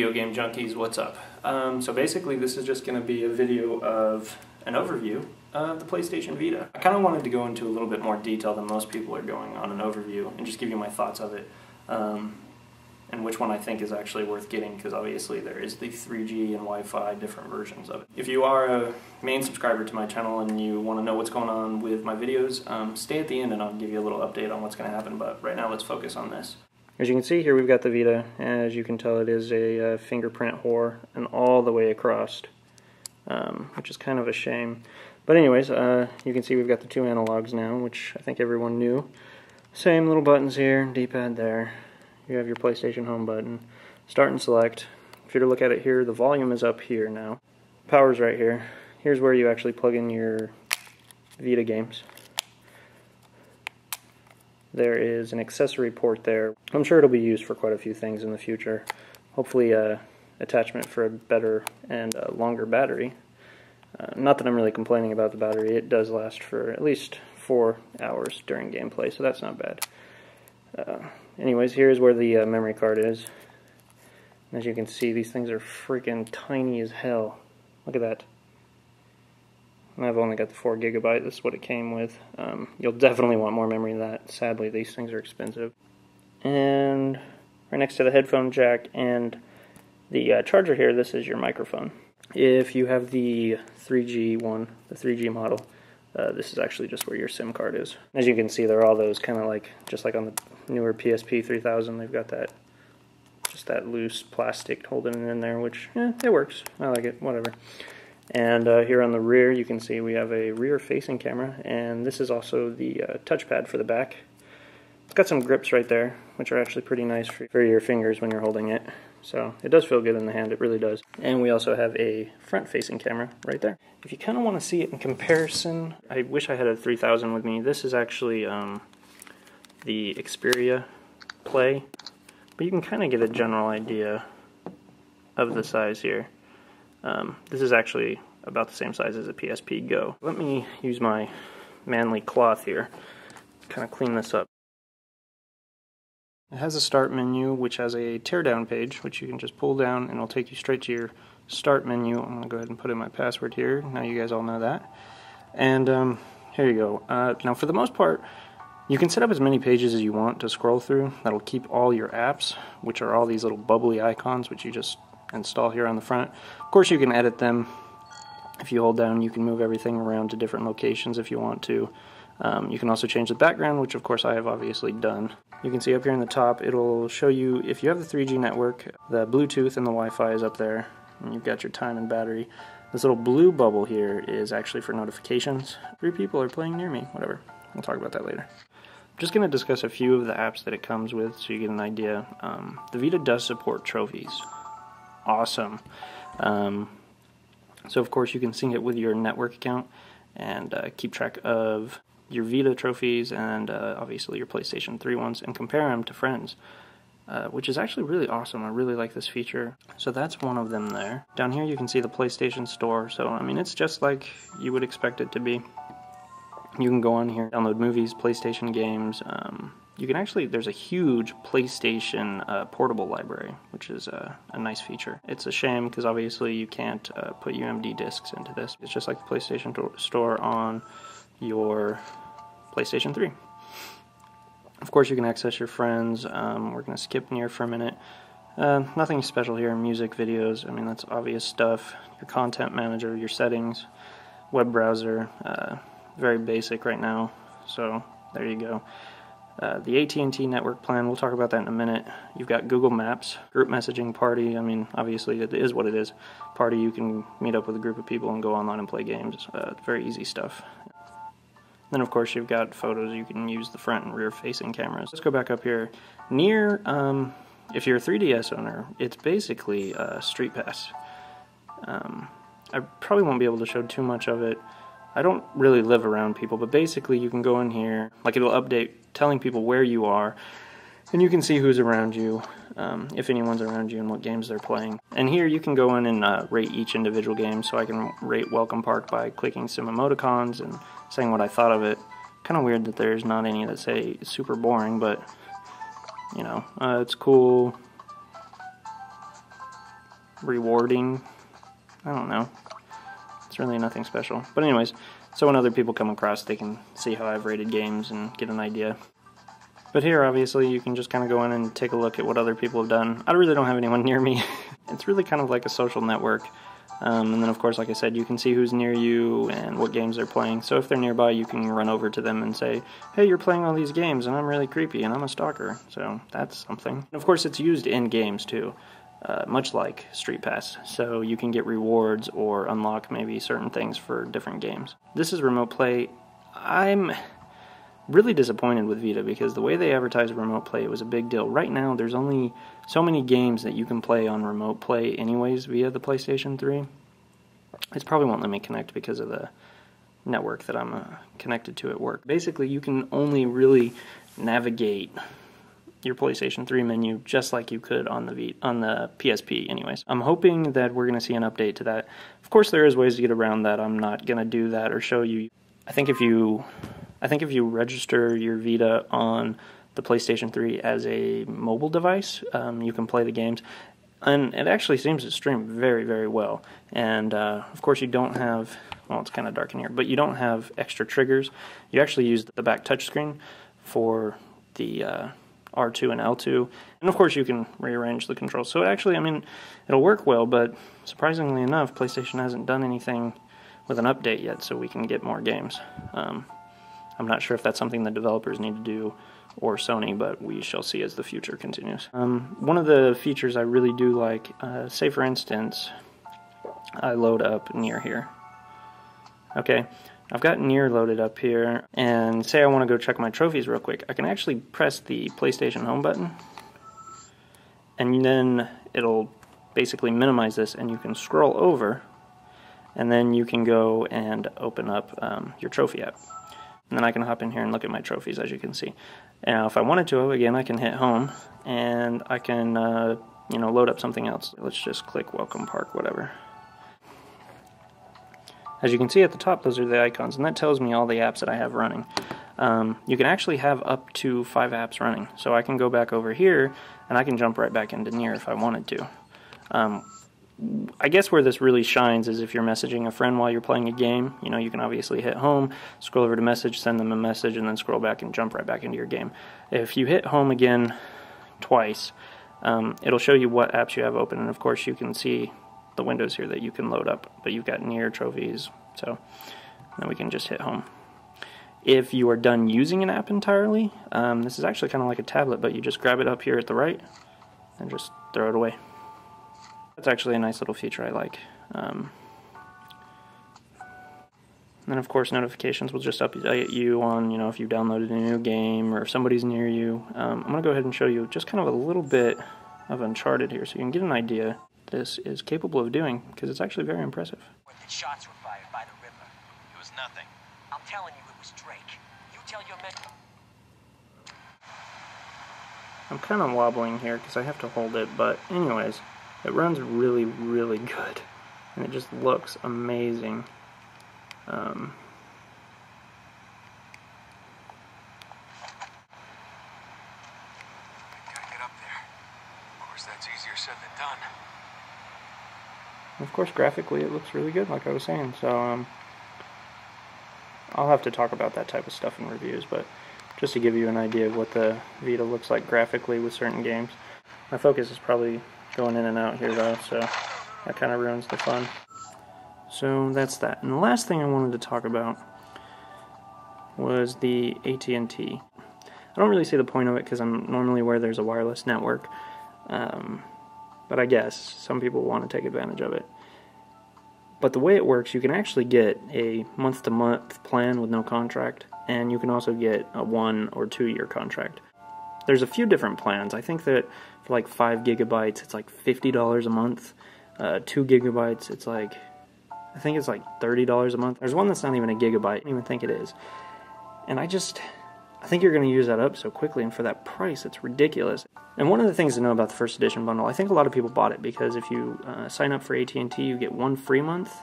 Video game junkies, what's up? So basically this is just going to be a video of an overview of the PlayStation Vita. I kind of wanted to go into a little bit more detail than most people are going on an overview and just give you my thoughts of it, and which one I think is actually worth getting, because obviously there is the 3G and Wi-Fi different versions of it. If you are a main subscriber to my channel and you want to know what's going on with my videos, stay at the end and I'll give you a little update on what's going to happen, but right now let's focus on this. As you can see here, we've got the Vita. As you can tell, it is a fingerprint whore and all the way across, which is kind of a shame. But anyways, you can see we've got the two analogs now, which I think everyone knew. Same little buttons here, D-pad there. You have your PlayStation home button. Start and select. If you were to look at it here, the volume is up here now. Power's right here. Here's where you actually plug in your Vita games. There is an accessory port there. I'm sure it'll be used for quite a few things in the future. Hopefully attachment for a better and longer battery. Not that I'm really complaining about the battery. It does last for at least 4 hours during gameplay, so that's not bad. Anyways, here's where the memory card is. As you can see, these things are freaking tiny as hell. Look at that. I've only got the 4 GB. This is what it came with. You'll definitely want more memory than that. Sadly, these things are expensive. And right next to the headphone jack and the charger here, this is your microphone. If you have the 3G one, the 3G model, this is actually just where your SIM card is. As you can see, they're all those kind of like, just like on the newer PSP 3000, they've got that, just that loose plastic holding it in there, which, it works. I like it, whatever. And here on the rear, you can see we have a rear-facing camera, and this is also the touchpad for the back. It's got some grips right there, which are actually pretty nice for your fingers when you're holding it. So it does feel good in the hand, it really does. And we also have a front-facing camera right there. If you kind of want to see it in comparison, I wish I had a 3000 with me. This is actually the Xperia Play, but you can kind of get a general idea of the size here. This is actually about the same size as a PSP Go. Let me use my manly cloth here, kind of clean this up. It has a start menu, which has a teardown page, which you can just pull down and it'll take you straight to your start menu. I'm going to go ahead and put in my password here. Now you guys all know that. And here you go. Now for the most part, you can set up as many pages as you want to scroll through. That'll keep all your apps, which are all these little bubbly icons, which you just install here on the front. Of course, you can edit them. If you hold down, you can move everything around to different locations if you want to. You can also change the background, which of course I have obviously done. You can see up here in the top, it'll show you if you have the 3G network, the Bluetooth and the Wi-Fi is up there, and you've got your time and battery. This little blue bubble here is actually for notifications. 3 people are playing near me, whatever. We'll talk about that later. I'm just going to discuss a few of the apps that it comes with so you get an idea. The Vita does support trophies. Awesome. So of course you can sync it with your network account and keep track of your Vita trophies and obviously your PlayStation 3 ones and compare them to friends, which is actually really awesome. I really like this feature. So that's one of them there. Down here you can see the PlayStation Store, so I mean it's just like you would expect it to be. You can go on here, download movies, PlayStation games. You can actually, there's a huge PlayStation portable library, which is a nice feature. It's a shame because obviously you can't put UMD discs into this. It's just like the PlayStation Store on your PlayStation 3. Of course you can access your friends. We're going to skip near for a minute. Nothing special here. Music, videos, I mean that's obvious stuff. Your content manager, your settings, web browser, very basic right now, so there you go. The AT&T network plan, we'll talk about that in a minute. You've got Google Maps, group messaging, party, I mean obviously it is what it is. Party, you can meet up with a group of people and go online and play games. Very easy stuff. Then of course you've got photos, you can use the front and rear facing cameras. Let's go back up here. Near, if you're a 3DS owner, it's basically Street Pass. I probably won't be able to show too much of it. I don't really live around people, but basically you can go in here, like it'll update telling people where you are, and you can see who's around you, if anyone's around you and what games they're playing. And here you can go in and rate each individual game, so I can rate Welcome Park by clicking some emoticons and saying what I thought of it. Kind of weird that there's not any that say super boring, but, you know, it's cool. rewarding. I don't know. It's really nothing special. But anyways, so when other people come across, they can see how I've rated games and get an idea. But here, obviously, you can just kind of go in and take a look at what other people have done. I really don't have anyone near me. It's really kind of like a social network. And then, of course, like I said, you can see who's near you and what games they're playing. So if they're nearby, you can run over to them and say, hey, you're playing all these games, and I'm really creepy, and I'm a stalker. So that's something. And of course, it's used in games, too, much like Street Pass. So you can get rewards or unlock maybe certain things for different games. This is Remote Play. I'm really disappointed with Vita because the way they advertised Remote Play, it was a big deal. Right now, there's only so many games that you can play on Remote Play anyways via the PlayStation 3. It probably won't let me connect because of the network that I'm connected to at work. Basically, you can only really navigate your PlayStation 3 menu just like you could on the PSP anyways. I'm hoping that we're going to see an update to that. Of course, there is ways to get around that. I'm not going to do that or show you. I think if you register your Vita on the PlayStation 3 as a mobile device, you can play the games. And it actually seems to stream very, very well. And, of course, you don't have, well, it's kind of dark in here, but you don't have extra triggers. You actually use the back touchscreen for the R2 and L2. And, of course, you can rearrange the controls. So, actually, I mean, it'll work well, but surprisingly enough, PlayStation hasn't done anything with an update yet so we can get more games. I'm not sure if that's something the developers need to do or Sony, but we shall see as the future continues. One of the features I really do like, say for instance, I load up Nier here. Okay, I've got Nier loaded up here, and say I want to go check my trophies real quick. I can actually press the PlayStation Home button, and then it'll basically minimize this, and you can scroll over, and then you can go and open up your trophy app. And then I can hop in here and look at my trophies, as you can see. Now, if I wanted to, again, I can hit home, and I can, load up something else. Let's just click Welcome Park, whatever. As you can see at the top, those are the icons, and that tells me all the apps that I have running. You can actually have up to 5 apps running. So I can go back over here, and I can jump right back into Nier if I wanted to. I guess where this really shines is if you're messaging a friend while you're playing a game. You know, you can obviously hit home, scroll over to message, send them a message, and then scroll back and jump right back into your game. If you hit home again twice, it'll show you what apps you have open, and of course you can see the windows here that you can load up, but you've got Nier trophies, so then we can just hit home. If you are done using an app entirely, this is actually kind of like a tablet, but you just grab it up here at the right and just throw it away. That's actually a nice little feature I like. And then of course notifications will just update you on, if you downloaded a new game or if somebody's near you. I'm going to go ahead and show you just kind of a little bit of Uncharted here so you can get an idea this is capable of doing, because it's actually very impressive. Shots were fired by the river. It was nothing. I'm telling you, it was Drake. You tell your men. I'm kind of wobbling here because I have to hold it, but anyways, it runs really, really good, and it just looks amazing. Gotta get up there. Of course, that's easier said than done. Of course, graphically, it looks really good, like I was saying, so I'll have to talk about that type of stuff in reviews, but just to give you an idea of what the Vita looks like graphically with certain games. My focus is probably going in and out here though, so that kind of ruins the fun. So that's that. And the last thing I wanted to talk about was the AT&T. I don't really see the point of it because I'm normally where there's a wireless network, but I guess some people want to take advantage of it. But the way it works, you can actually get a month-to-month plan with no contract, and you can also get a 1 or 2 year contract. There's a few different plans. I think that for like 5 gigabytes, it's like $50 a month. 2 gigabytes, it's like, I think it's like $30 a month. There's one that's not even a gigabyte. I don't even think it is. And I think you're going to use that up so quickly, and for that price, it's ridiculous. And one of the things to know about the first edition bundle, I think a lot of people bought it because if you sign up for AT&T, you get 1 free month,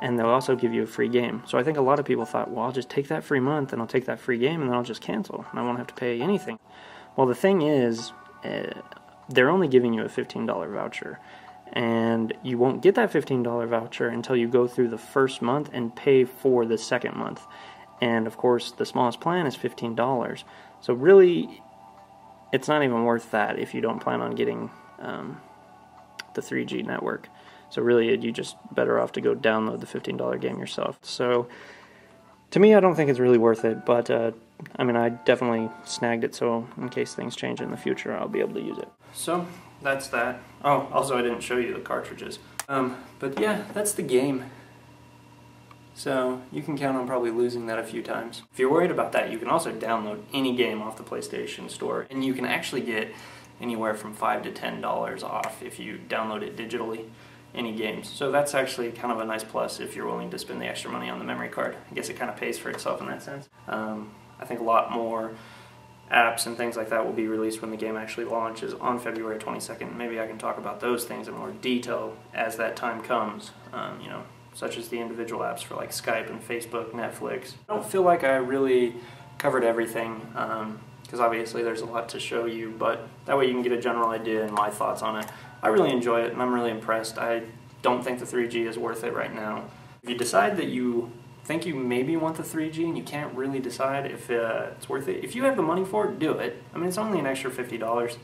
and they'll also give you a free game. So I think a lot of people thought, well, I'll just take that free month, and I'll take that free game, and then I'll just cancel, and I won't have to pay anything. Well, the thing is, they're only giving you a $15 voucher, and you won't get that $15 voucher until you go through the first month and pay for the second month. And of course, the smallest plan is $15. So really, it's not even worth that if you don't plan on getting the 3G network. So really, you just better off to go download the $15 game yourself. So to me, I don't think it's really worth it, but I mean, I definitely snagged it, so in case things change in the future, I'll be able to use it. So that's that. Oh, also I didn't show you the cartridges. But yeah, that's the game. So you can count on probably losing that a few times. If you're worried about that, you can also download any game off the PlayStation Store, and you can actually get anywhere from $5 to $10 off if you download it digitally, any games. So that's actually kind of a nice plus if you're willing to spend the extra money on the memory card. I guess it kind of pays for itself in that sense. I think a lot more apps and things like that will be released when the game actually launches on February 22nd. Maybe I can talk about those things in more detail as that time comes, you know, such as the individual apps for like Skype and Facebook, Netflix. I don't feel like I really covered everything, because obviously there's a lot to show you, but that way you can get a general idea and my thoughts on it. I really enjoy it and I'm really impressed. I don't think the 3G is worth it right now. If you decide that you think you maybe want the 3G and you can't really decide if it's worth it, if you have the money for it, do it. I mean, it's only an extra $50.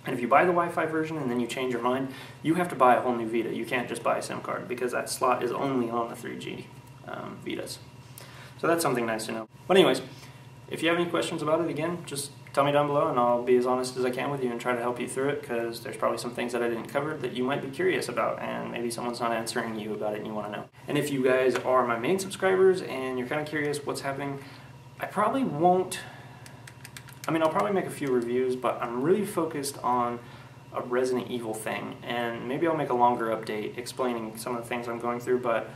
And if you buy the Wi-Fi version and then you change your mind, you have to buy a whole new Vita. You can't just buy a SIM card because that slot is only on the 3G Vitas. So that's something nice to know. But anyways, if you have any questions about it, again, just tell me down below and I'll be as honest as I can with you and try to help you through it, because there's probably some things that I didn't cover that you might be curious about, and maybe someone's not answering you about it and you want to know. And if you guys are my main subscribers and you're kind of curious what's happening, I probably won't, I mean, I'll probably make a few reviews, but I'm really focused on a Resident Evil thing, and maybe I'll make a longer update explaining some of the things I'm going through, but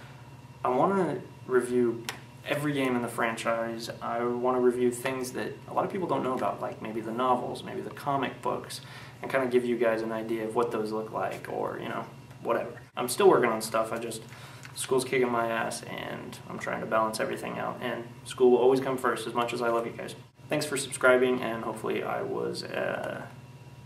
I want to review every game in the franchise. I want to review things that a lot of people don't know about, like maybe the novels, maybe the comic books, and kind of give you guys an idea of what those look like, or, you know, whatever. I'm still working on stuff. School's kicking my ass, and I'm trying to balance everything out, and school will always come first, as much as I love you guys. Thanks for subscribing, and hopefully I was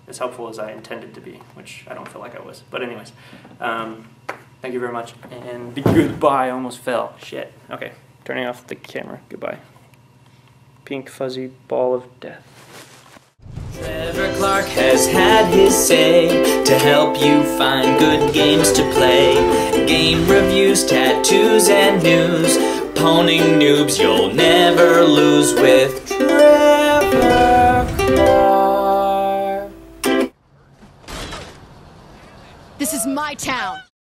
as helpful as I intended to be, which I don't feel like I was. But anyways, thank you very much, and goodbye. I almost fell. Shit. Okay. Turning off the camera. Goodbye. Pink fuzzy ball of death. Trevor Clark has had his say to help you find good games to play. Game reviews, tattoos, and news. Poning noobs you'll never lose with Trevor Clark. This is my town.